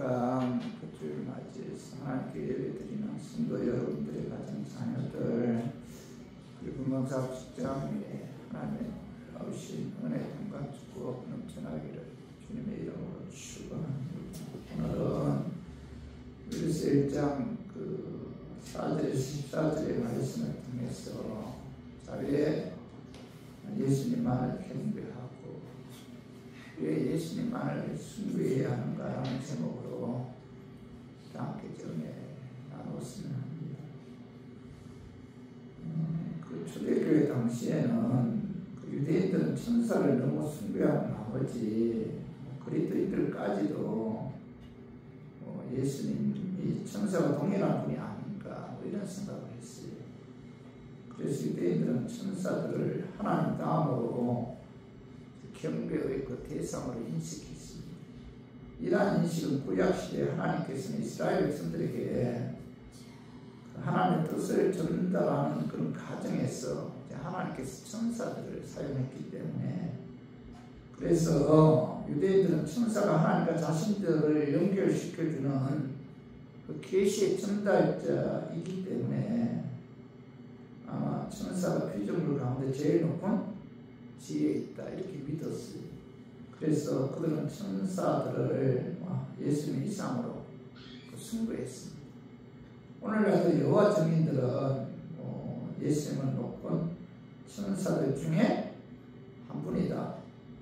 축복한 그 주를 맞이해서 하나님께 예배드리는 성도 여러분들의 가정 자녀들 그리고 금강사업 직장에 하나님의 아우신 은혜 평강 축복 넘쳐나기를 주님의 이름으로 축원합니다. 오늘은 에베소 1장 그 4절에서 14절의 말씀을 통해서 자기의 예수님만을 경배하고 왜 예수님만을 숭배해야 하는가라는 제목으로 함께 전에 나눴으면 합니다. 그 초대교회 당시에는 그 유대인들은 천사를 너무 숭배한 나머지 그리스도인들까지도 예수님이 천사와 동일한 분이 아닌가 이런 생각을 했어요. 그래서 유대인들은 천사들을 하나님 다음으로 경배의 그 대상으로 인식했습니다. 이러한 인식은 구약시대에 하나님께서는 이스라엘 백성들에게 하나님의 뜻을 전달하는 그런 과정에서 하나님께서 천사들을 사용했기 때문에 그래서 유대인들은 천사가 하나님과 자신들을 연결시켜주는 그 계시의 전달자이기 때문에 아마 천사가 피조물 가운데 제일 높은 지혜에 있다 이렇게 믿었어요. 그래서 그들은 천사들을 예수님 이상으로 숭배했습니다. 오늘날도 여호와 증인들은 예수님은 높은 천사들 중에 한 분이다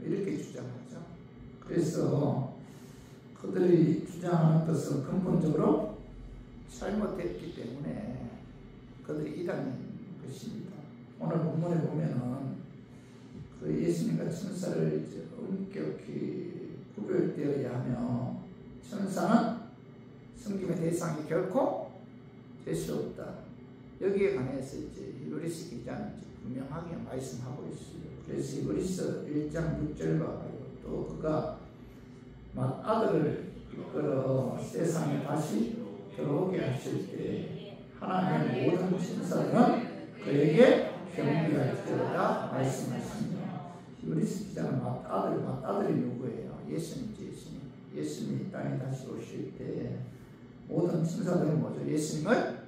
이렇게 주장하죠. 그래서 그들이 주장하는 것은 근본적으로 잘못했기 때문에 그들이 이단인 것입니다. 오늘 본문에 보면은 그 예수님과 천사를 이제 엄격히 구별되어야 하며 천사는 섬김의 대상이 결코 될 수 없다. 여기에 관해서 이제 히브리서 기자는 이제 분명하게 말씀하고 있어요. 그래서 히브리서 1장 6절 봐요. 또 그가 아들을 이끌어 세상에 다시 들어오게 하실 때 하나님의 모든 천사들은 그에게 경배할지어다 말씀하십니다. 히브리서 기자는 맏아들이 누구예요? 예수님이지. 예수님이 땅에 다시 오실 때 모든 천사들은 뭐죠? 예수님을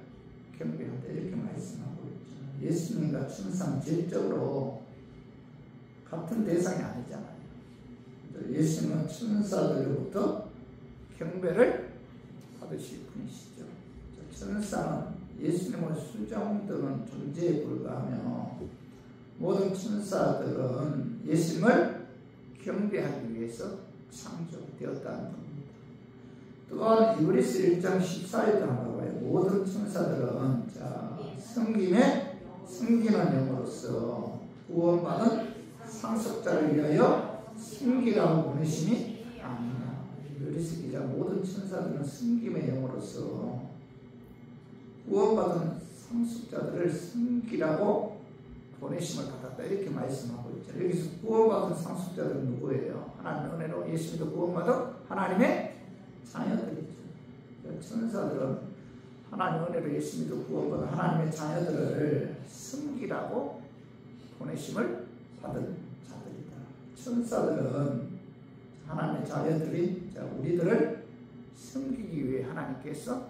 경배한다 이렇게 말씀하고 있죠. 예수님과 천사는 질적으로 같은 대상이 아니잖아요. 예수님은 천사들로부터 경배를 받으실 분이시죠. 천사는 예수님을 수정되는 존재에 불과하며 모든 천사들은 예수님을 경배하기 위해서 창조되었다는 겁니다. 또한 히브리서 1장 14절도 한번 봐요. 모든 천사들은 섬기는 영으로서 구원받은 상속자를 위하여 섬기라고 보내심이 아니냐. 히브리서 기자 모든 천사들은 섬김의 영으로서 구원받은 상속자들을 섬기라고 보내심을 받았다 이렇게 말씀하고 있죠. 여기서 구원받은 상속자들은 누구예요? 하나님의 은혜로 예수님도 구원받은 하나님의 자녀들이죠. 천사들은 하나님의 은혜로 예수님도 구원받은 하나님의 자녀들을 섬기라고 보내심을 받은 자들이다. 천사들은 하나님의 자녀들이 우리들을 섬기기 위해 하나님께서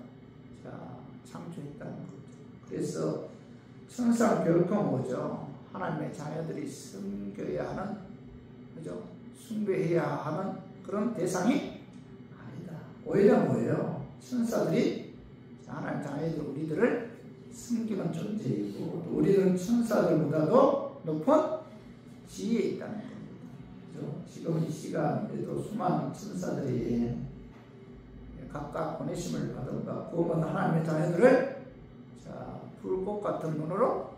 창조했다는 거죠. 그래서 천사는 결코 뭐죠? 하나님의 자녀들이 섬겨야 하는, 그죠? 숭배해야 하는 그런 대상이 아니다. 오히려 뭐예요? 천사들이 하나님 자녀들 우리들을 섬기는 존재이고 우리들은 천사들보다도 높은 지혜에 있다는 겁니다. 그죠? 지금 이 시간에도 수많은 천사들이 각각 보내심을 받은가 구원받은 하나님의 자녀들을 불꽃 같은 눈으로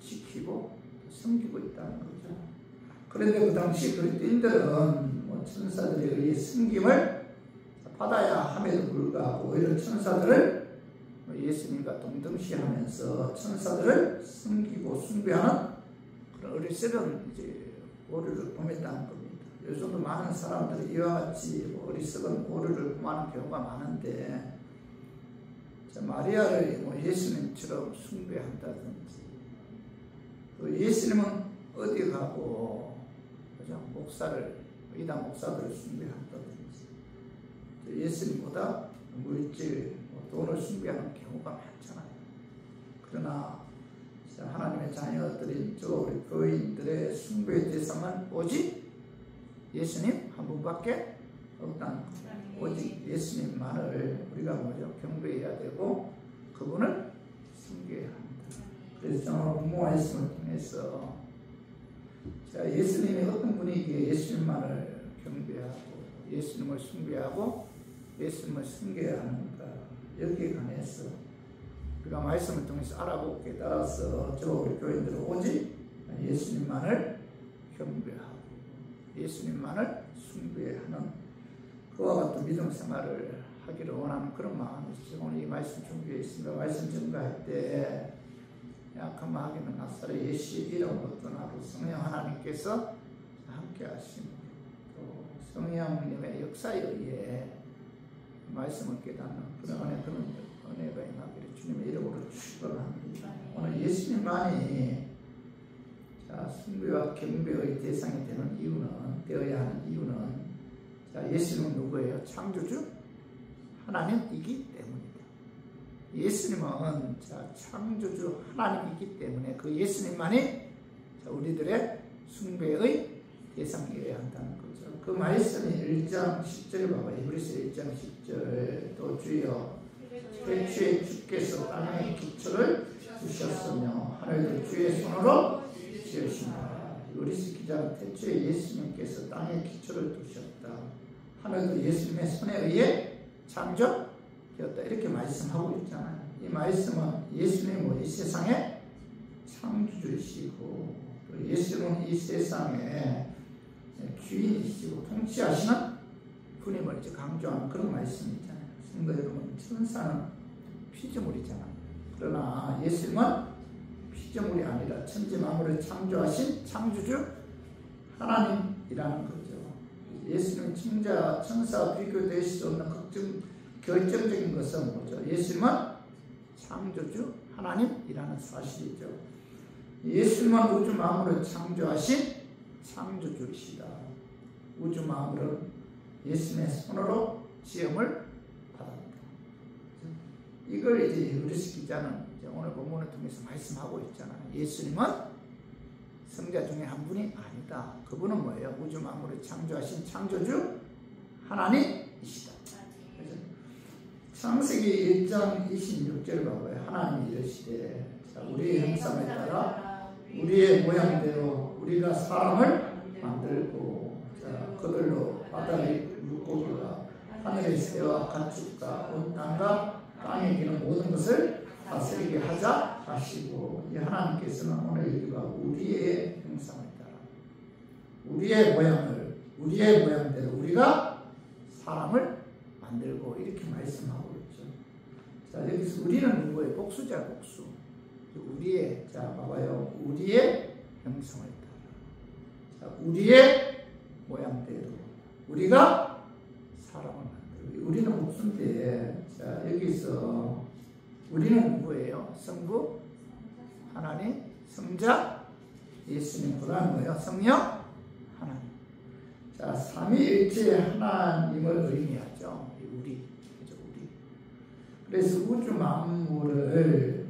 지키고 섬기고 있다는 거죠. 그런데 그 당시 그리스도인들은 천사들에 의해 섬김을 받아야 함에도 불구하고 오히려 천사들을 예수님과 동등시하면서 천사들을 섬기고 숭배하는 그런 어리석은 오류를 범했다는 겁니다. 요즘도 많은 사람들이 이와 같이 어리석은 오류를 범하는 경우가 많은데 마리아를 예수님처럼 숭배한다든지 또 예수님은 어디 가고 그죠? 이단 목사들을 숭배한다든지 예수님보다 물질, 돈을 숭배하는 경우가 많잖아요. 그러나 하나님의 자녀들인 우리 교인들의 숭배의 대상은 오직 예수님 한 분밖에 없다는 거예요. 오직 예수님만을 우리가 경배해야 되고 그분을 숭배해야 합니다. 그래서 저는 본문 말씀을 통해서 예수님이 어떤 분이기에 예수님만을 경배하고 예수님을 숭배하고 예수님을 숭배해야 하는가, 여기에 관해서 우리가 말씀을 통해서 알아보고 깨달아서 우리 교인들은 오직 예수님만을 경배하고 예수님만을 숭배하는 그와 같은 믿음 생활을 하기를 원하는 그런 마음이죠. 오늘 이 말씀 준비해 있습니다. 말씀 전가할 때 약한 마귀는 나사렛 예수의 이름으로 떠나고 성령 하나님께서 함께 하시고 또 성령님의 역사에 의해 말씀을 깨닫는 그런 은혜가 임하기를 주님의 이름으로 축원합니다. 오늘 예수님만이 숭배와 경배의 대상이 되어야 하는 이유는 예수님은 누구예요? 창조주 하나님이기 때문입니다. 예수님은 창조주 하나님이기 때문에 그 예수님만이 우리들의 숭배의 대상이어야 한다는 거죠. 그 말씀이 1장 10절에 봐봐요. 히브리서 1장 10절 또 주여 태초에 주께서 땅에 기초를 두셨으며 하늘도 주의 손으로 지으시니라. 히브리서 기자는 태초에 예수님께서 땅에 기초를 두셨다. 하늘도 예수님의 손에 의해 창조되었다. 이렇게 말씀하고 있잖아요. 이 말씀은 예수님은 이 세상의 창조주이시고 또 예수님은 이 세상의 주인이시고 통치하시는 분임을 강조하는 그런 말씀이잖아요. 성도 여러분, 천사는 피조물이잖아요. 그러나 예수님은 피조물이 아니라 천지 만물을 창조하신 창조주 하나님이라는 거죠. 예수님은 천사와 비교될 수 없는 결정적인 것은 뭐죠? 예수님은 창조주 하나님이라는 사실이죠. 예수님은 우주 만물을 창조하신 창조주이시다. 우주 만물은 예수님의 손으로 지음을 받았다. 이걸 이제 히브리서 기자는 오늘 본문을 통해서 말씀하고 있잖아요. 예수님은 성자 중에 한 분이 아니다. 그분은 뭐예요? 우주 만물을 창조하신 창조주 하나님이시다. 창세기 1장 26절 봐봐요. 하나님이 이르시되 우리의 형상에 따라 우리의 모양대로 우리가 사람을 만들고 그들로 바다의 물고기와 하늘의 새와 가축과 온 땅과 땅에 기는 모든 것을 다스리게 하자 하시고, 이 하나님께서는 오늘 여기가 우리의 형상을 따라 우리의 모양대로 우리가 사람을 만들고 이렇게 말씀하고 있죠. 자, 여기서 우리는 누구예요? 복수자, 복수. 우리의, 자, 봐봐요. 우리의 형상을 따라. 자, 우리의 모양대로 우리가 사람을 만들고. 우리는 복수인데, 자, 여기서 우리는 누구예요? 성부, 하나님, 성자, 예수님. 그러는 거예요. 성령, 하나님. 자, 삼위일체 하나님을 의미하죠. 우리. 그래서 우주 만물을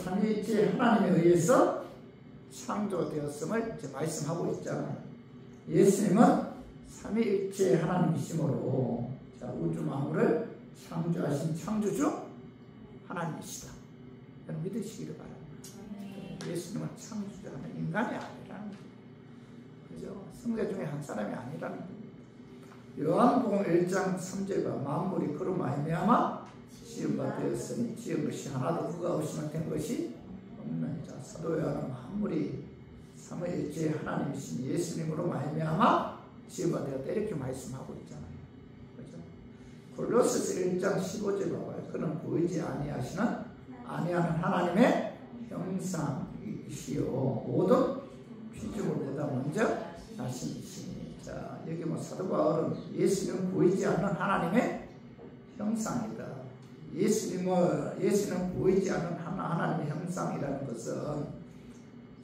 삼위일체 하나님에 의해서 창조되었음을 이제 말씀하고 있잖아요. 예수님은 삼위일체 하나님이시므로 우주 만물을 창조하신 창조주 하나님이시다. 여러분 믿으시기를 바랍니다. 예수님은 창조자는 인간이 아니라는 거예요. 그죠? 성자 중에 한 사람이 아니라는 겁니다. 요한복음 1장 3절과 만물이 그로 말미암아 지음바 되었으니 지은 것이 하나도 그가 없이는 된 것이 없는 자. 사도 요한은 만물이 삼위일체 하나님이신 예수님으로 말미암아 지음바 되었다. 이렇게 말씀하고 있잖아요. 그죠? 골로새서 1장 15절 봐봐요. 그는 보이지 아니하는 하나님의 형상이시요 모든 피조물보다 먼저 자신이시니. 자, 여기 사도 바울은 예수님은 보이지 않는 하나님의 형상이다. 예수님은 보이지 않는 하나님의 형상이라는 것은,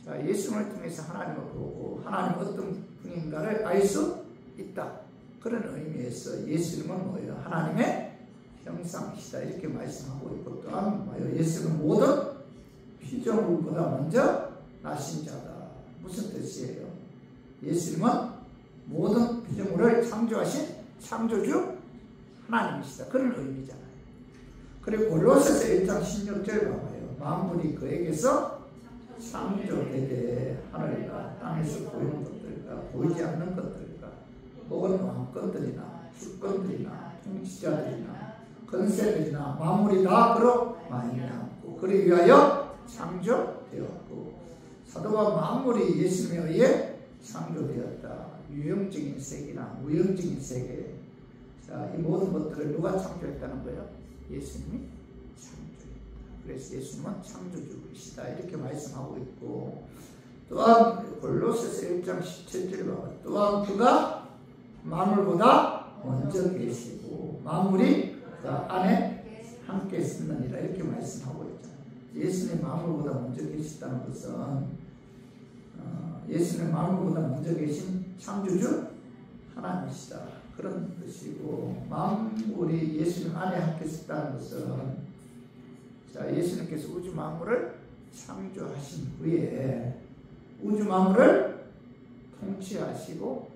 자, 예수님을 통해서 하나님을 보고 하나님 어떤 분인가를 알 수 있다. 그런 의미에서 예수님은 뭐예요? 하나님의 형상이시다 이렇게 말씀하고 있고, 또한 뭐예요? 예수님은 모든 피조물보다 먼저 나신 자다. 무슨 뜻이에요? 예수님은 모든 피조물을 창조하신 창조주 하나님이시다. 그런 의미잖아요. 그리고 골로새서 1장 16절 봐봐요. 만물이 그에게서 창조되되 하늘과 땅에서 보이는 것들과 보이지 않는 것들과 혹은 왕권들이나 주권들이나 통치자들이나 권세들이나 만물이 다 그로 말미암고 그를 위하여 창조되었고, 사도가 만물이 예수님에 의해 창조되었다. 유형적인 세계나 무형적인 세계, 자, 이 모든 것들을 누가 창조했다는 거예요? 예수님이 창조했다. 그래서 예수님은 창조주이시다 이렇게 말씀하고 있고, 또한 골로새서 1장 17절에 봐봐. 또한 그가 만물보다 먼저 계시고 만물이 그 안에 함께 있느니라 이렇게 말씀하고 있잖아요. 예수님 만물보다 먼저 계시다는 것은 예수님 만물보다 먼저 계신 창조주 하나님이시다 그런 뜻이고, 만물이 예수님 안에 함께 있다는 것은, 자, 예수님께서 우주 만물을 창조하신 후에 우주 만물을 통치하시고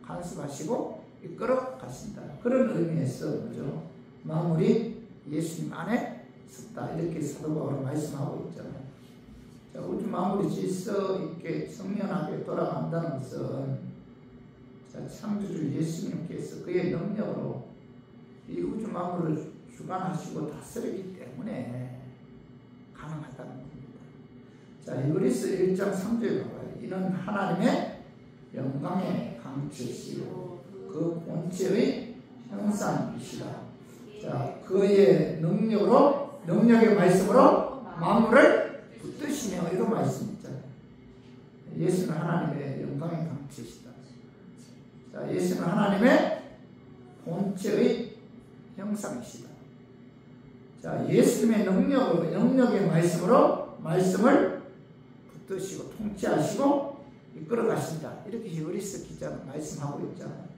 간섭하시고 이끌어 가신다 그런 의미에서 뭐죠? 만물이 예수님 안에 있다 이렇게 사도 바울은 말씀하고 있잖아요. 자, 우주 만물이 질서 있게 청명하게 돌아간다는 것은, 자, 창조주 예수님께서 그의 능력으로 이 우주 만물을 주관하시고 다스리기 때문에 가능하다는 겁니다. 자, 히브리서 1장 3절에 봐봐요. 이는 하나님의 영광의 강체시요 그 본체의 형상이시다. 자, 그의 능력의 말씀으로 만물을 붙드시며 이런 말씀이 있잖아요. 예수는 하나님의 영광의 강체시다. 자, 예수는 하나님의 본체의 형상이시다. 자, 예수님의 능력의 말씀으로 말씀을 붙드시고 통치하시고 이끌어 가신다. 이렇게 히브리서 기자는 말씀하고 있잖아요.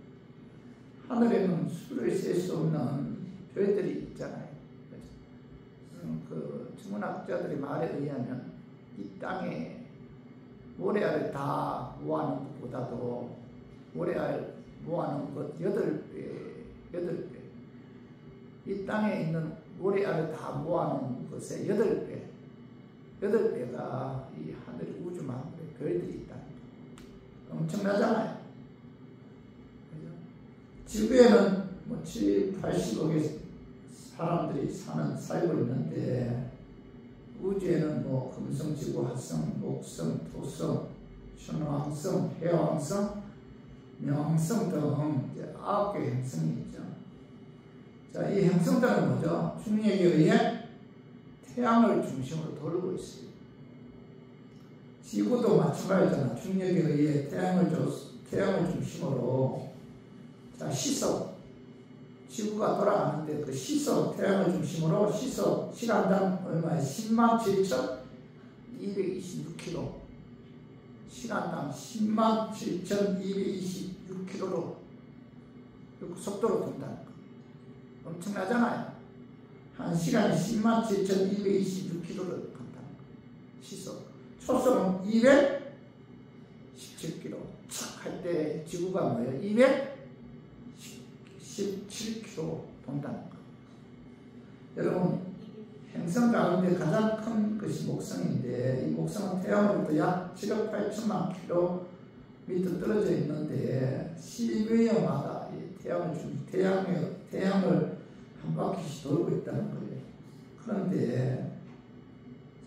하늘에는 수를 셀 수 없는 별들이 있잖아요. 그 천문학자들의 말에 의하면 이 땅에 모래알을 다 모아놓은 것보다도 모래알 모아놓은 것 8배, 이 땅에 있는 모래알을 다 모아놓은 것의 8배가 이 하늘 우주 만물에 별들이 있다. 엄청나잖아요. 그죠? 지구에는 뭐 7, 80억의 사람들이 살고 있는데, 우주에는 뭐 금성, 지구, 화성, 목성, 토성, 천왕성, 해왕성, 명왕성 등 이제 9개의 행성이 있죠. 자, 이 행성들은 뭐죠? 중력에 의해 태양을 중심으로 돌고 있어요. 지구도 마찬가지잖아. 중력에 의해 태양을 중심으로, 자, 시속, 지구가 돌아가는데 그 시속, 태양을 중심으로 시속, 시간당 얼마에 107,226km, 시간당 107,226km로 속도로 돈다는 거. 엄청나잖아요. 한 시간에 107,226km를 간다는 거. 시속. 초속은 217km. 착 할 때 지구가 뭐예요? 217km 돈다는 거. 여러분, 행성 가운데 가장 큰 것이 목성인데, 이 목성은 태양으로부터 약 7억 8천만 킬로미터 떨어져 있는데 10여마다 태양을 한 바퀴씩 돌고 있다는 거예요. 그런데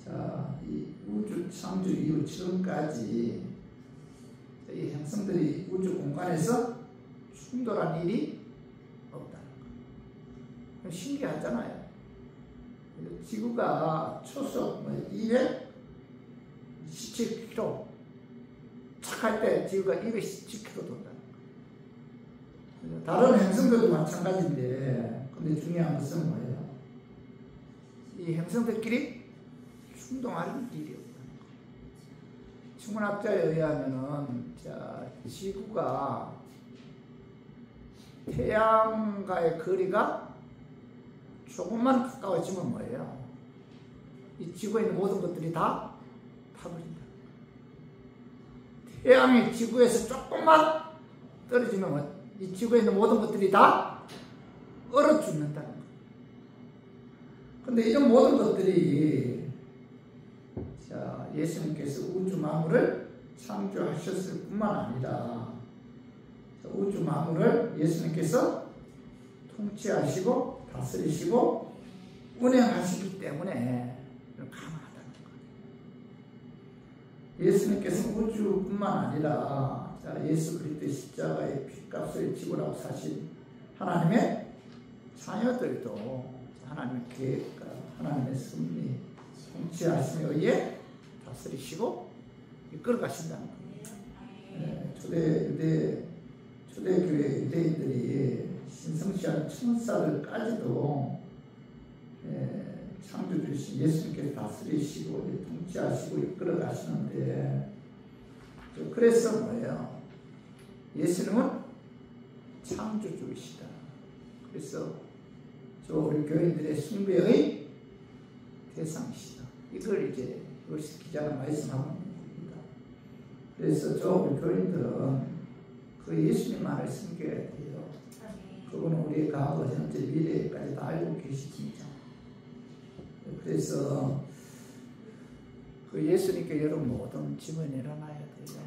자, 이 우주 창조 이후 지금까지 이 행성들이 우주 공간에서 충돌한 일이 없다는 거예요. 신기하잖아요. 지구가 초속 217km 착할 때 지구가 217km 돈다는 거예요. 다른 행성들도 마찬가지인데, 근데 중요한 것은 뭐예요? 이 행성들끼리 충돌하는 일이 없다는 거예요. 천문학자에 의하면은, 자, 지구가 태양과의 거리가 조금만 가까워지면 뭐예요? 이 지구에 있는 모든 것들이 다 타버린다. 태양이 지구에서 조금만 떨어지면 이 지구에 있는 모든 것들이 다 얼어 죽는다는 거예요. 근데 이런 모든 것들이 자, 예수님께서 우주 만물을 창조하셨을 뿐만 아니라 우주 만물을 예수님께서 통치하시고 다스리시고 운행하시기 때문에 가능하다는 거예요. 예수님께서 우주뿐만 아니라 예수 그리스도의 십자가의 피값을 지불하고 사신 하나님의 자녀들도 하나님의 계획과 하나님의 섭리, 통치하심에 의해 다스리시고 이끌어 가신다는 겁니다. 초대교회 유대인들이 신성시한 천사들까지도 창조주신 예수님께서 다스리시고 통치하시고 이끌어 가시는데, 그래서 뭐예요? 예수님은 창조주이시다. 그래서 우리 교인들의 숭배의 대상이시다. 이걸 이제 기자가 말씀하고 있는 겁니다. 그래서 우리 교인들은 그 예수님만을 섬겨야 돼요. 그분은 우리의 과거, 현재, 미래까지 다 알고 계시십니다. 그래서 그 예수님께 여러분 모든 짐을 내려놔야 돼요.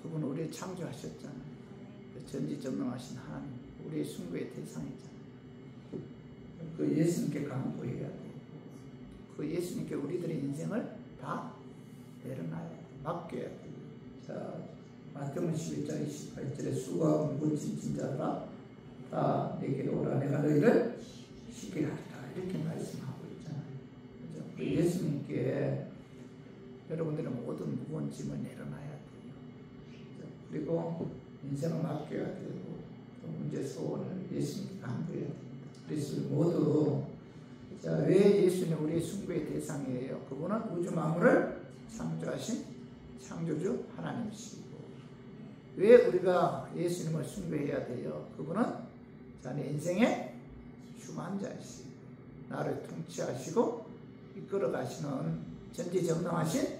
그분은 우리를 창조하셨잖아요. 전지전능하신 하나님, 우리의 숭배의 대상이잖아요. 그 예수님께 강구해야 돼요. 그 예수님께 우리들의 인생을 다 내려놔야 돼요. 맡겨야 돼요. 자, 마태복음 11장 28절에 수고하고 무거운 짐자들아 다 내게로 오라, 내가 너희를 쉬게 하리라, 이렇게 말씀하고 있잖아요. 그죠? 그 예수님께 여러분들은 모든 무거운 짐을 내려놔야 돼요. 그죠? 그리고 인생을 맡겨야 되고 또 문제 소원을 예수님께 강구해야 됩니다. 그래서 모두 왜 예수님 우리의 숭배의 대상이에요? 그분은 우주 만물을 창조하신 창조주 하나님이시고, 왜 우리가 예수님을 숭배해야 돼요? 그분은 내 인생의 주관자이시고 나를 통치하시고 이끌어 가시는 전지전능하신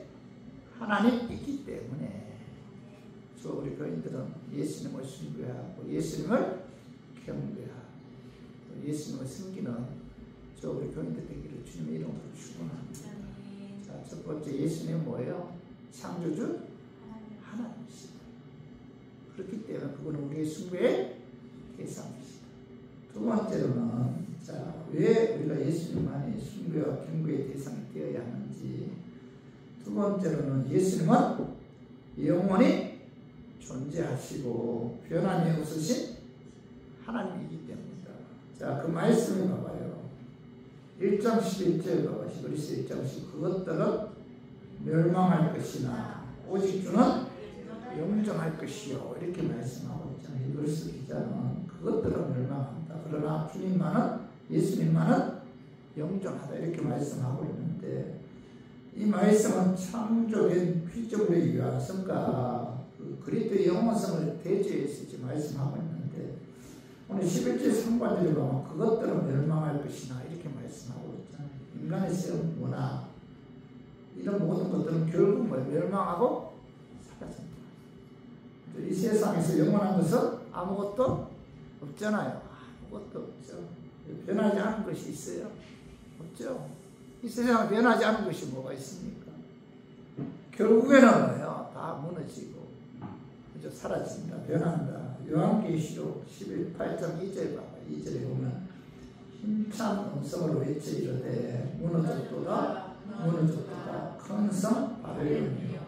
하나님이기 때문에 우리 교인들은 예수님을 숭배하고 예수님을 경배하고 예수님을 섬기는 우리 교인들 되기를 주님의 이름으로 축원합니다. 자, 첫 번째, 예수님은 뭐예요? 창조주 하나님이시다. 그렇기 때문에 그분은 우리의 숭배의 대상이시다. 두 번째로는 왜 우리가 예수님만이 숭배와 경배의 대상이 되어야 하는지, 두 번째로는 예수님은 영원히 존재하시고 변함이 없으신 하나님이기 때문이다. 자, 그 말씀을 봐봐요. 1장 11절 봐봐. 히브리서 1장 11절. 그것들은 멸망할 것이나 오직 주는 영존할 것이요, 이렇게 말씀하고 있잖아요. 히브리서 기자는 그것들은 멸망한다. 그러나 주님만은, 예수님만은 영존하다, 이렇게 말씀하고 있는데, 이 말씀은 창조된 피조물의 유한성과 그리스도의 영원성을 대조해서 지금 말씀하고 있는데, 오늘 11절 상반절에 보면 그것들은 멸망할 것이나 이렇게 말씀하고 있잖아요. 인간의 세운 문화, 이런 모든 것들은 결국 멸망하고 사라진다. 이 세상에서 영원한 것은 아무것도 없잖아요. 아무것도 없죠. 변하지 않은 것이 있어요? 없죠. 이 세상에 변하지 않은 것이 뭐가 있습니까? 결국에는 뭐예요? 다 무너지고 그죠? 사라진다, 변한다. 요한계시록 18장 2절 봐봐. 2절에 보면 힘찬 음성으로 외쳐 이르되 무너졌도다, 무너졌도다. 큰 성 바벨론이여,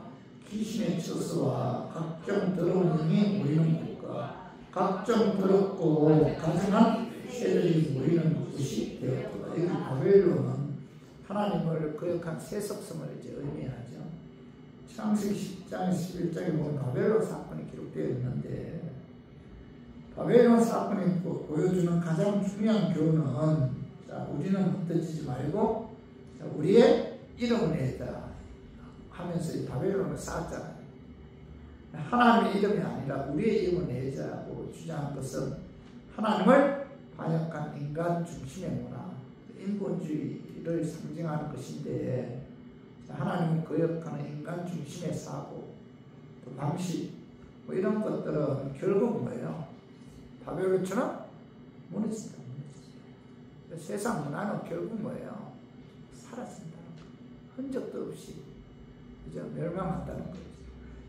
귀신의 처소와 각종 더러운 영이 모이는 곳과 각종 더럽고 가증한 새들이 모이는 곳이 되었도다. 여기 바벨론은 하나님을 거역한 세속성을 이제 의미하죠. 창세기 10장 11장에 보면 바벨론 사건이 기록되어 있는데, 바벨론 사건이 보여주는 가장 중요한 교훈은, 우리는 흩어지지 말고 우리의 이름을 내자 하면서 이 바벨론을 쌓았잖아요. 하나님의 이름이 아니라 우리의 이름을 내자고 주장한 것은 하나님을 반역한 인간 중심의 문화, 인본주의를 상징하는 것인데, 하나님을 거역하는 인간 중심의 사고, 또 방식, 뭐 이런 것들은 결국 뭐예요? 바벨론처럼 무너진다. 세상 문화는 결국 뭐예요? 사라진다는 거. 흔적도 없이 그죠? 멸망한다는 거죠.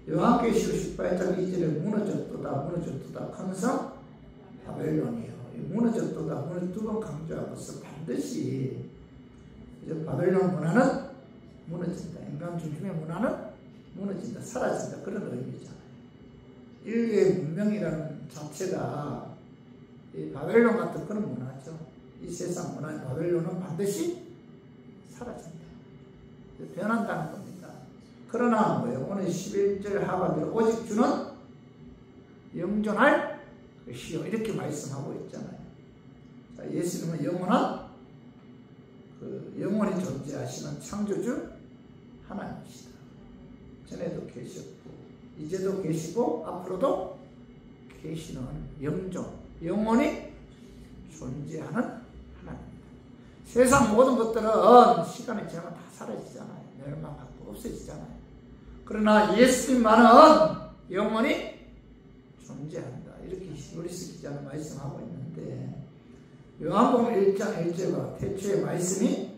요한계시록 18장 2절에 무너졌도다 하면서 바벨론이요. 무너졌도다 두 번 강조하고서 반드시 그죠? 바벨론 문화는 무너진다. 인간 중심의 문화는 무너진다. 사라진다. 그런 의미잖아요. 인류의 문명이라는 자체가 이 바벨론 같은 그런 문화죠. 이 세상 문화의 바벨론은 반드시 사라진다. 변한다는 겁니다. 그러나 뭐예요? 오늘 11절 하반기로 오직 주는 영존할 것이요. 이렇게 말씀하고 있잖아요. 자, 예수님은 영원한 영원히 존재하시는 창조주 하나님이시다. 전에도 계셨고 이제도 계시고 앞으로도 계시는 영존, 영원히 존재하는 하나님입니다. 세상 모든 것들은 시간이 지나면 다 사라지잖아요. 멸망하고 없어지잖아요. 그러나 예수님만은 영원히 존재한다. 이렇게 히브리서 기자는 말씀하고 있는데, 요한복음 1장 1절과 태초에 말씀이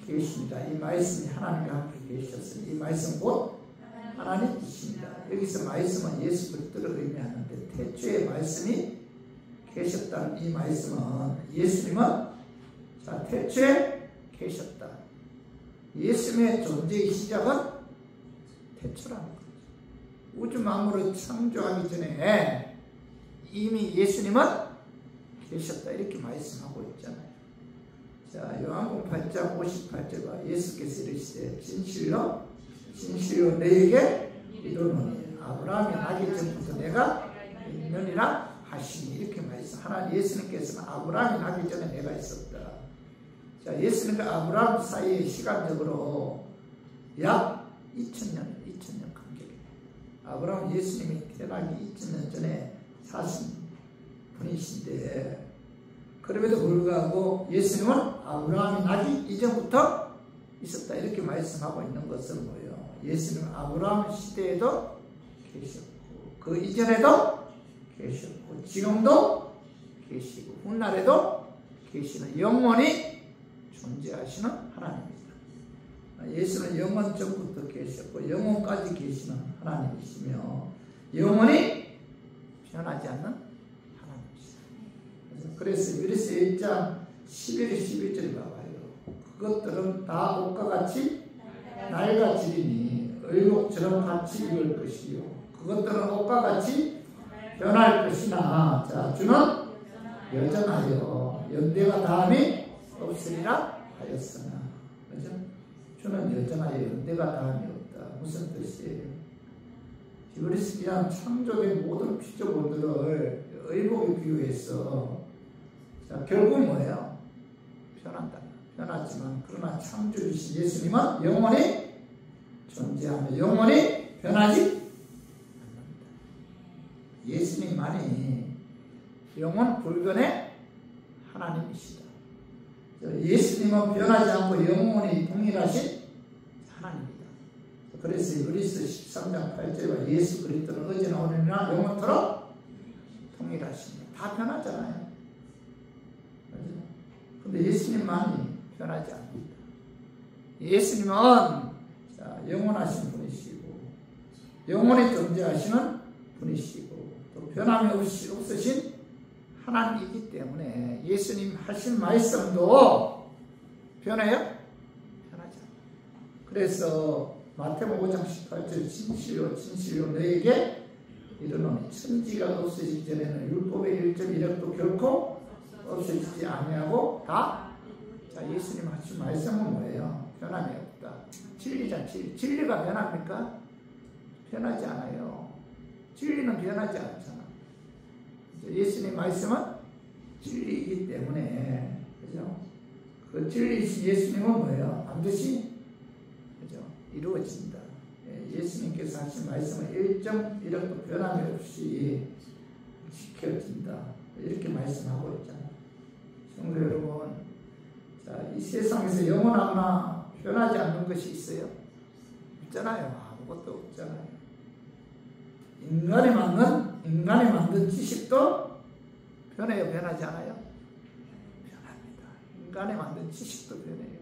계십니다. 이 말씀이 하나님과 함께 계셨으니 이 말씀 곧 하나님이십니다. 여기서 말씀은 예수 그리스도를 의미하는데, 태초에 말씀이 계셨다는 이 말씀은 예수님은 태초에 계셨다. 예수님의 존재의 시작은 태초라는 거죠. 우주 만물을 창조하기 전에 이미 예수님은 계셨다. 이렇게 말씀하고 있잖아요. 자, 요한복음 8장 58절과 예수께서 이르시되 진실로 너희에게 이르노니 아브라함이 나기 전부터 내가 있느니라 하시니. 이렇게 말씀. 하나님 예수님께서는 아브라함이 나기 전에 내가 있었다. 자, 예수님과 아브라함 사이에 시간적으로 약 2000년 간격이에요. 아브라함 예수님이 태어나기 2000년 전에 사신 분이신데, 그럼에도 불구하고 예수님은 아브라함이 나기 이전부터 있었다. 이렇게 말씀하고 있는 것은 뭐예요? 예수님은 아브라함 시대에도 계셨고, 그 이전에도 계셨고, 지금도 계시고, 훗날에도 계시는 영원히 존재하시는 하나님입니다. 예수는 영원 전부터 계셨고 영원까지 계시는 하나님이시며 영원히 변하지 않는 하나님이시다. 그래서 유리서 1장 11, 12절에 봐봐요. 그것들은 다 옷과 같이 낡아지리니 의복처럼 같이 입을 것이요. 그것들은 옷과 같이 변할 것이나, 자, 주는 여전하여 연대가 다함이 없으리라 하였으나. 그죠? 주는 여전하여 연대가 다함이 없다. 무슨 뜻이에요? 히브리서 기한 창조된 모든 피조물들을 의복에 비유해서, 자, 결국 뭐예요? 변한다. 변하지만 그러나 창조주신 예수님은 영원히 존재하며 영원히 변하지 않는다. 예수님만이 영원 불변의 하나님이시다. 예수님은 변하지 않고 영원히 동일하신 하나님입니다. 그래서 히브리서 13장 8절에 예수 그리스도는 어제나 오늘이나 영원토록 동일하십니다. 다 변하잖아요. 그런데 예수님만이 변하지 않습니다. 예수님은 영원하신 분이시고 영원히 존재하시는 분이시고 또 변함이 없으신 하나님이기 때문에 예수님 하신 말씀도 변해요? 변하지 않아요. 그래서 마태복음 5장 18절 진실로 너에게 이르노니 천지가 없어지기 전에는 율법의 1.1획도 결코 없어지지 아니하고 다. 자, 예수님 하신 말씀은 뭐예요? 변함이 없다. 진리잖아. 진리가 변합니까? 변하지 않아요. 진리는 변하지 않잖아. 예수님 말씀은 진리이기 때문에, 그죠? 그 진리이신 예수님은 뭐예요? 반드시, 그죠? 이루어진다. 예수님께서 하신 말씀은 1.1획도 변함이 없이 지켜진다. 이렇게 말씀하고 있잖아요. 성도 여러분, 자, 이 세상에서 영원하거나 변하지 않는 것이 있어요? 없잖아요. 아무것도 없잖아요. 인간이 만든 지식도 변해요? 변하지 않아요? 변합니다. 인간이 만든 지식도 변해요.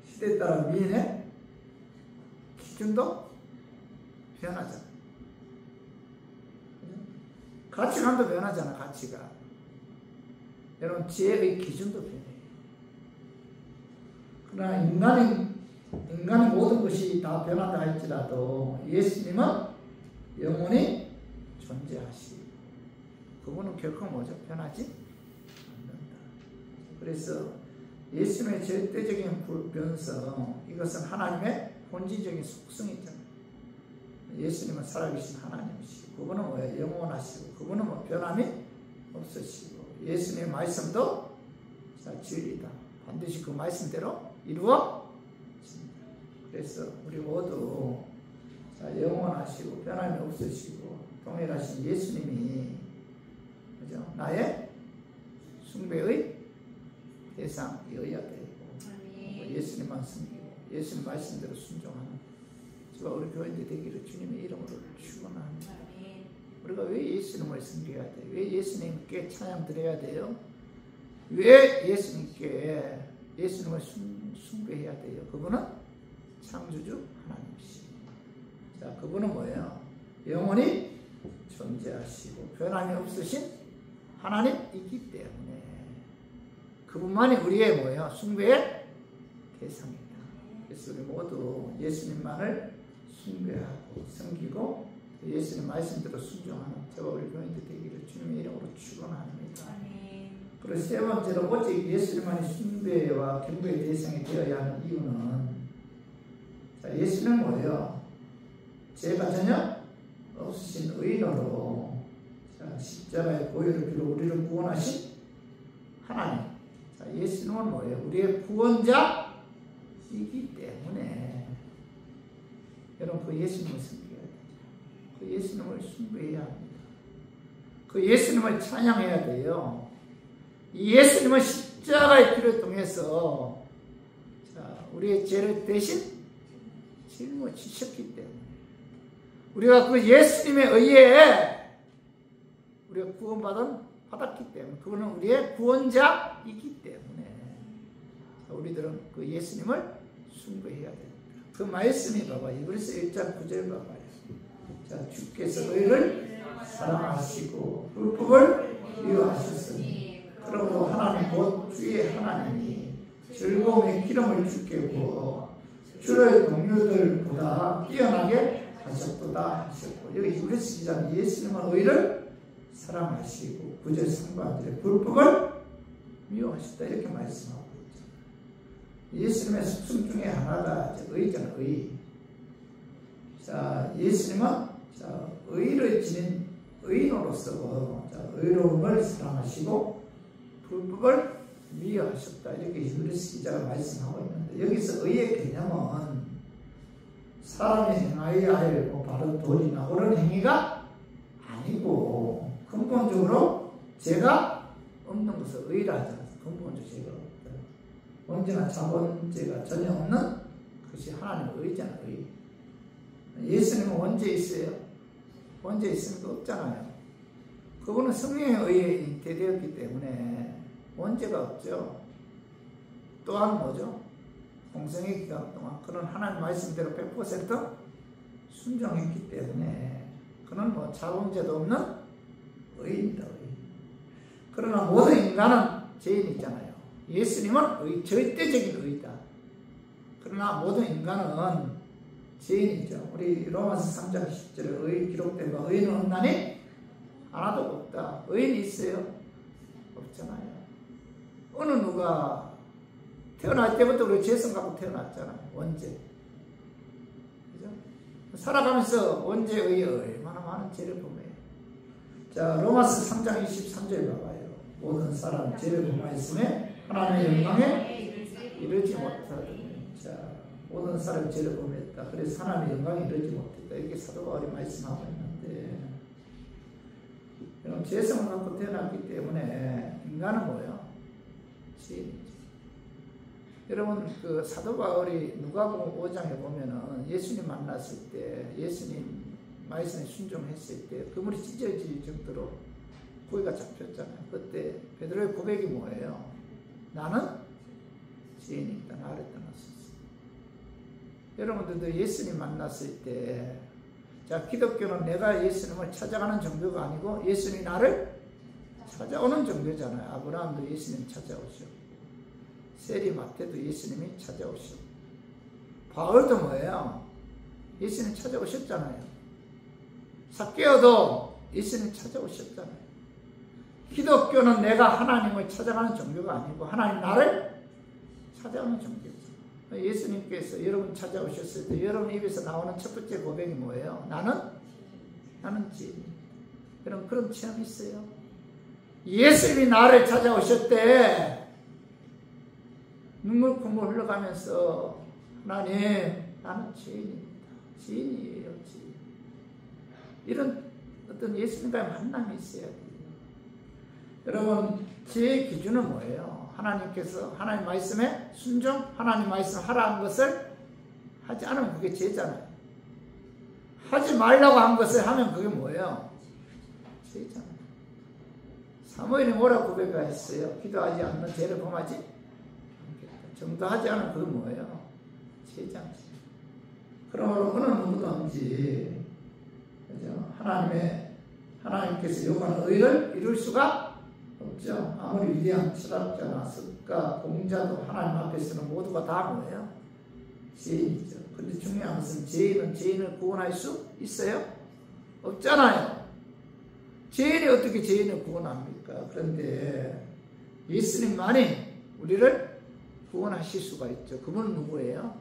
시대에 따라 미인의 기준도 변하잖아요. 가치관도 변하잖아. 가치가. 여러분, 지혜의 기준도 변해요. 그러나 인간의 모든 것이 다 변한다 할지라도 예수님은 영원히 존재하시고 그분은 결코 뭐죠? 변하지 않는다. 그래서 예수님의 절대적인 불변성, 이것은 하나님의 본질적인 속성이잖아요. 예수님은 살아계신 하나님이시고 그분은 뭐예요? 영원하시고 그분은 뭐 변함이 없으시고 예수님의 말씀도 진리다. 반드시 그 말씀대로 이루어집니다. 그래서 우리 모두 영원하시고 변함이 없으시고 동일하신 예수님이 그죠? 나의 숭배의 대상이어야 되고 예수님만 섬기고 예수님 말씀대로 순종하는 저와 우리 교인들 되기를 주님의 이름으로 축원합니다. 우리가 왜 예수님을 섬겨야 돼요? 왜 예수님께 찬양 드려야 돼요? 왜 예수님을 숭배해야 돼요? 그분은 창조주 하나님이십니다. 자, 그분은 뭐예요? 영원히 존재하시고 변함이 없으신 하나님이기 때문에 그분만이 우리의 뭐예요? 숭배의 대상입니다. 그래서 우리 모두 예수님만을 숭배하고 섬기고 예수님 말씀대로 순종하는 저와 우리 교인들 되기를 주님의 이름으로 축원합니다. 그리고 세 번째로 오직 예수님만이 숭배와 경배의 대상이 되어야 하는 이유는 자, 예수는 뭐예요? 죄가 전혀 없으신 의인으로 십자가의 보혈을 빌어 우리를 구원하신 하나님. 자, 예수님은 뭐예요? 우리의 구원자이기 때문에 여러분 그 예수님을 섬겨야 돼요. 그 예수님을 숭배해야 합니다. 그 예수님을 찬양해야 돼요. 이 예수님은 십자가의 피를 통해서 우리의 죄를 대신 짊어지셨기 때문에 우리가 그 예수님의 의에 우리가 받았기 때문에 그분은 우리의 구원자이기 때문에 우리들은 그 예수님을 숭배해야 됩니다. 그 말씀이 봐봐. 이브리서 1장 9절 봐봐요. 자, 주께서 너희를 사랑하시고 율법을 이루하셨으니 그러므로 하나님 곧 주의 하나님이 즐거움의 기름을 주께 부어 주의 동료들보다 뛰어나게 하셨도다 하셨고 여기 이브리서 2장 예수님은 너희를 사랑하시고 9절 상반절에 불법을 미워하셨다 이렇게 말씀하고 있죠. 예수님의 속성 중에 하나가 의잖아요. 의. 자, 예수님은 의를 지닌 의인으로서 의로움을 사랑하시고 불법을 미워하셨다 이렇게 히브리서 기자가 말씀하고 있는데 여기서 의의 개념은 사람이 행하여야 할 바른 도리나 옳은 행위가 아니고 근본적으로 죄가 없는 것을 의라 하잖아요. 근본적으로 죄가 없다. 언제나 자본죄가 전혀 없는 것이 하나님의 의잖아요. 의. 예수님은 언제 있어요? 언제 있습니까? 없잖아요. 그분은 성령의 의에 잉태되었기 때문에 원죄가 없죠. 또한 뭐죠? 공생의 기간 동안 그는 하나님 말씀대로 100% 순종했기 때문에 그는 뭐 자본죄도 없는 의인이다. 의. 그러나 모든 인간은 죄인이잖아요. 예수님은 절대적인 의다. 그러나 모든 인간은 죄인이죠. 우리 로마서 3장 10절에 의 기록된 거 의인은 없나니 하나도 없다. 의인이 있어요? 없잖아요. 어느 누가 태어날 때부터 우리 죄성 갖고 태어났잖아요. 원죄. 그죠? 살아가면서 원죄의 얼마나 많은 죄를 범해요. 자, 로마서 3장 23절 봐봐요. 모든 사람 죄를 범하였음에 하나님의 영광에 이르지 못하더니 자, 모든 사람이 죄를 범했다. 그래서 하나님의 영광에 이르지 못했다. 이렇게 사도 바울이 말씀하고 있는데 여러분, 죄성을 갖고 태어났기 때문에 인간은 뭐예요? 죄인이죠. 여러분, 그 사도 바울이 누가복음 5장에 보면은 예수님 만났을 때, 예수님 말씀에 순종했을 때 그물이 찢어질 정도로 고기가 잡혔잖아요. 그때 베드로의 고백이 뭐예요? 나는 죄인이다. 나를 떠났었어. 여러분들도 예수님 만났을 때, 자, 기독교는 내가 예수님을 찾아가는 정도가 아니고 예수님이 나를 찾아오는 정도잖아요. 아브라함도 예수님 찾아오셨고, 세리 마태도 예수님이 찾아오셨고, 바울도 뭐예요? 예수님 찾아오셨잖아요. 삭개오도 예수님 찾아오셨잖아요. 기독교는 내가 하나님을 찾아가는 종교가 아니고 하나님 나를 찾아오는 종교죠. 예수님께서 여러분 찾아오셨을 때 여러분 입에서 나오는 첫 번째 고백이 뭐예요? 나는 죄인이다. 여러분 그런 체험 있어요? 예수님이 나를 찾아오셨대. 눈물 콧물 흘러가면서 하나님, 나는 죄인입니다. 죄인이에요. 죄인. 이런 어떤 예수님과의 만남이 있어야 돼요. 여러분, 죄의 기준은 뭐예요? 하나님께서 하나님 말씀에 순종, 하나님 말씀 하라 한 것을 하지 않으면 그게 죄잖아요. 하지 말라고 한 것을 하면 그게 뭐예요? 죄잖아요. 사무엘이 뭐라고 고백했어요? 기도하지 않는 죄를 범하지 않겠다. 정도하지 않으면 그게 뭐예요? 죄잖아요. 그러므로 어느 누구든지 하나님께서 요구하는 의를 이룰 수가 없죠. 아무리 위대한 철학자나 석가, 공자도 하나님 앞에서는 모두가 다 뭐예요? 죄인이죠. 그런데 중요한 것은 죄인은 죄인을 구원할 수 있어요? 없잖아요. 죄인이 어떻게 죄인을 구원합니까? 그런데 예수님만이 우리를 구원하실 수가 있죠. 그분은 누구예요?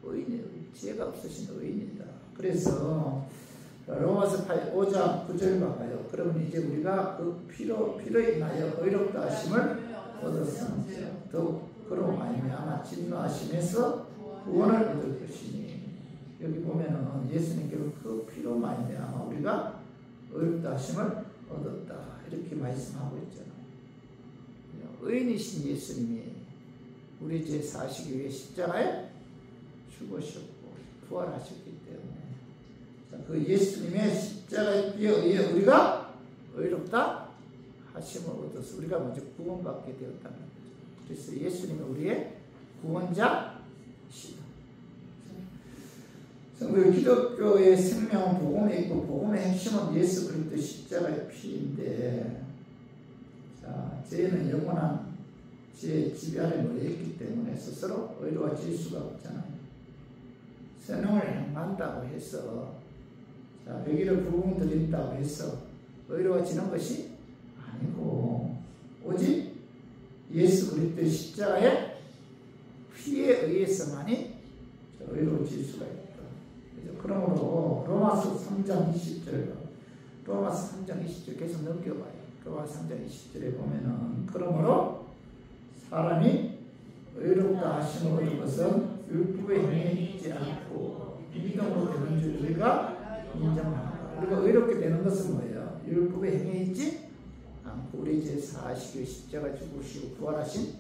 의인이에요. 죄가 없으신 의인이다. 그래서 로마서 5장 9절 봐봐요. 그러면 이제 우리가 그 피로 인하여 의롭다 하심을 얻었습니다. 더욱 그로 말미암아 진노하심에서 구원을 얻을 것이니, 여기 보면은 예수님께서 그 피로 말미암아 우리가 의롭다 하심을 얻었다 이렇게 말씀하고 있잖아요. 의인이신 예수님이 우리 죄 사시기 위해 십자가에 죽으셨고 부활하셨기 때문에, 그 예수님의 십자가에 의해 우리가 의롭다 하심을 얻어서 우리가 먼저 구원받게 되었다는 거죠. 그래서 예수님은 우리의 구원자시다. 성도, 기독교의 생명은 복음에 있고 복음의 핵심은 예수 그리스도 십자가의 피인데, 자, 죄는 영원한 죄의 지배 아래 놓여있기 때문에 스스로 의로워질 수가 없잖아요. 선행을 행한다고 해서, 자, 100일을 부흥 드린다고 해서 의로워지는 것이 아니고, 오직 예수 그리스도의 십자가의 피에 의해서만이 의로워질 수가 있다. 그러므로 로마서 3장 20절, 로마서 3장 20절 계속 넘겨봐요. 로마서 3장 20절에 보면은, 그러므로 사람이 의롭다 하심을 얻은 것은 율법의 행위에 있지 않고 믿음으로 되는 줄 우리가 인정합니다. 우리가 의롭게 되는 것은 뭐예요? 율법의 행위에 있지 않고 우리 죄 사하시기 위해 십자가 죽으시고 부활하신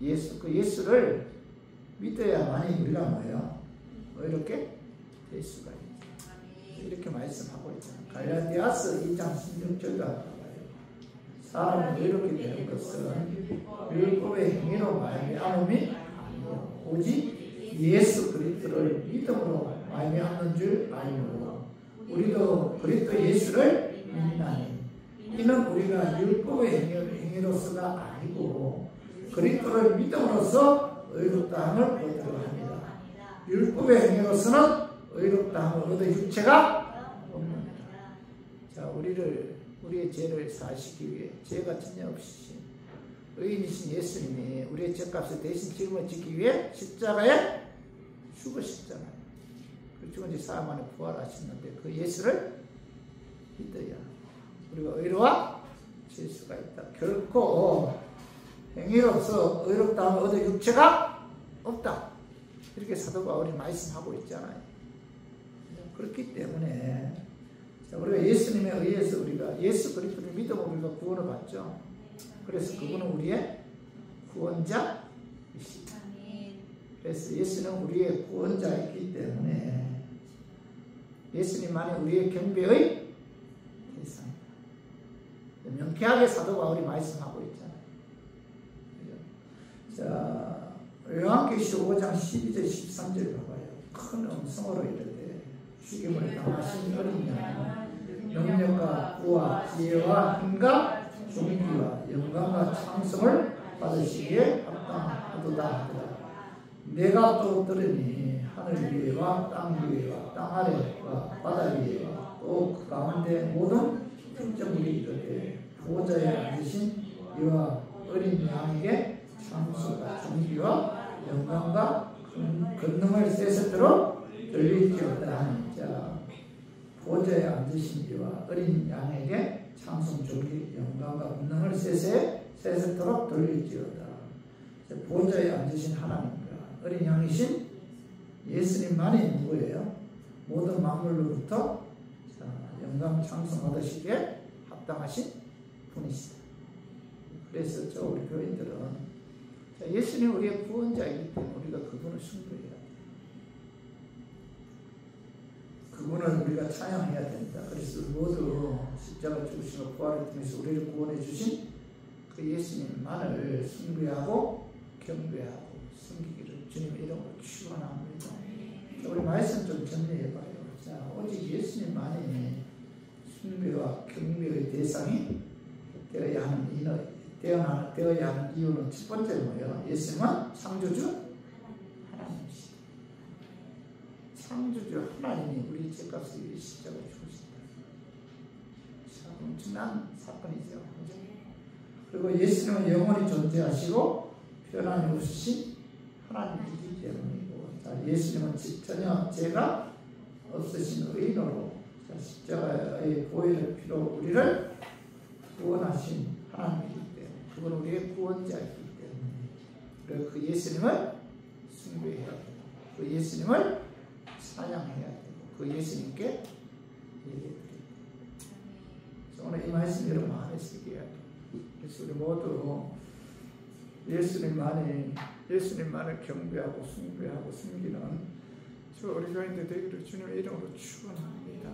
예수, 그 예수를 믿어야만이 우리가 뭐예요? 의롭게 될 수가 있죠. 이렇게 말씀하고 있잖아요. 갈라디아서 2장 16절도 봐요. 사람이 의롭게 되는 것은 율법의 행위로 말미암음이 아니요 오직 예수 그리스도를 믿음으로 말미암는 줄 알므로 우리도 그리스도 예수를 믿나니, 이는 우리가 율법의 행위로서가 아니고 그리스도를 믿음으로써 의롭다함을 얻으려 합니다. 율법의 행위로서는 의롭다함을 얻을 육체가 없느니라. 자, 우리의 죄를 사하시기 위해 죄가 전혀 없으신 의인이신 예수님이 우리의 죄값을 대신 짊어지기 위해 십자가에 죽으셨잖아요. 그 죽은 지 사흘 만에 부활하셨는데 그 예수를 믿어야 우리가 의로워질 수가 있다. 결코 행위로서 의롭다함을 얻을 육체가 없다. 이렇게 사도 바울이 말씀하고 있잖아요. 그렇기 때문에 자, 우리가 예수님에 의해서 우리가 예수 그리스도를 믿으면 우리가 구원을 받죠. 그래서 그분은 우리의 구원자이시다. 그래서 예수는 우리의 구원자이기 때문에 예수님만이 우리의 경배의 대상이다. 명쾌하게 사도 바울이 말씀하고 있잖아요. 자, 요한계시록 5장 12절 13절 봐봐요. 큰 음성으로 이르되 죽임을 당하신 어린 양은 능력과 부와 지혜와 힘과 존귀와 영광과 찬송을 받으시기에 합당하도다 하더라. 내가 또 들으니 하늘 위에와 땅 위에와 땅 아래와 바다 위에와 또 그 가운데 모든 천정물이 이르되 보호자에 앉으신 이와 어린 양에게 찬송과 존귀와 영광과 권능을 세세토록 돌릴지어다 하니. 자, 보호자에 앉으신 이와 어린 양에게 찬송, 존귀, 영광과 권능을 세세토록 돌릴지어다. 보호자에 앉으신 하나님과 어린 양이신 예수님만이 누구예요? 모든 만물로부터 영광 찬송 받으시기에 합당하신 분이시다. 그래서 저 우리 교인들은 예수님 우리의 구원자이기 때문에 우리가 그분을 숭배해야 돼. 그분을 우리가 찬양해야 된다. 그래서 모두 십자가 죽으시고 부활을 통해서 우리를 구원해 주신 그 예수님만을 숭배하고 경배하고 섬기기를 주님의 이름으로 축원합니다. 우리 말씀 좀 정리해봐요. 자, 오직 예수님만이 숭배와 경배의 대상이 되어야 하는 이유는 첫 번째 뭐예요? 예수님은 창조주 하나님이시다. 창조주 하나님이 우리 죄값을 위해 십자가에 죽으셨다. 참 엄청난 사건이죠. 그리고 예수님은 영원히 존재하시고 변함이 없으신 하나님이기 때문이고, 자, 예수님은 전혀 죄가 없으신 의인으로 십자가의 보혈의 피로 우리를 구원하신 하나님이기 때문에 그건 우리의 구원자이기 때문에 그래서 그 예수님을 숭배해야 되고 그 예수님을 찬양해야 되고 그 예수님께 예배드리고. 오늘 이 말씀 여러분 안에 쓰게요. 그래서 우리 모두 예수님만을 경배하고 숭배하고 섬기는 저 우리 교인들 되기를 주님의 이름으로 축원합니다.